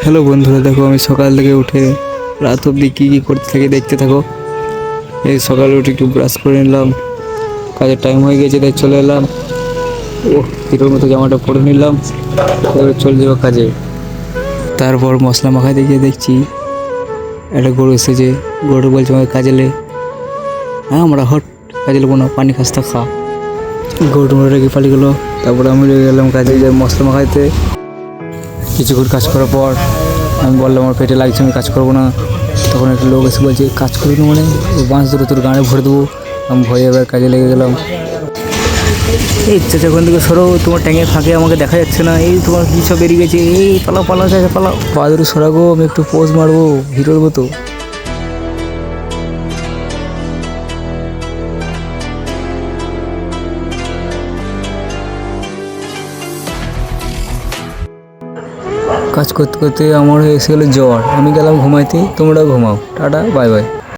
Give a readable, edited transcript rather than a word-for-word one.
Hello বন্ধুরা, দেখো আমি সকাল থেকে উঠে রাত অবধি কী কী করতে থাকি দেখতে থাকো। এই সকালে উঠে একটু ব্রাশ করে নিলাম, কাজের টাইম হয়ে গেছে তাই চলে এলাম। হিরোর মতো জামাটা পরে নিলাম, এবার চলে যাবো কাজে। তারপর মশলা মাখাতে গিয়ে দেখছি একটা গরু এসেছে। গরু বলছে আমাকে কাজে লে। হ্যাঁ, আমরা হট কাজে নেবো না, পানি খাস্তা খা। গরু রেখে পালিয়ে গেলো। তারপরে আমি লেগে গেলাম কাজে, যে মশলা মাখাইতে। কিছুক্ষণ কাজ করার পর আমি বললাম আমার পেটে লাগছে, আমি কাজ করবো না। তখন একটা লোক এসে বলছে কাজ করবি না মানে, বাঁশ ধরে তোর গাঁড়ে ভরে দেবো। আমি ভয়ে এবার কাজে লেগে গেলাম। এই চাচা ওখান থেকে সরো, তোমার ট্যাঙে ফাঁকে আমাকে দেখা যাচ্ছে না। এই তোমার কী সব বেরিয়ে গেছে, এই পালাও পালাও চাচা পালাও। পা ধরে সরাগো, আমি একটু পোজ মারবো হিরোর মতো। কাজ করতে করতে আমার এসে গেলো জ্বর। আমি গেলাম ঘুমাইতে, তোমরাও ঘুমাও। Tata, bye bye.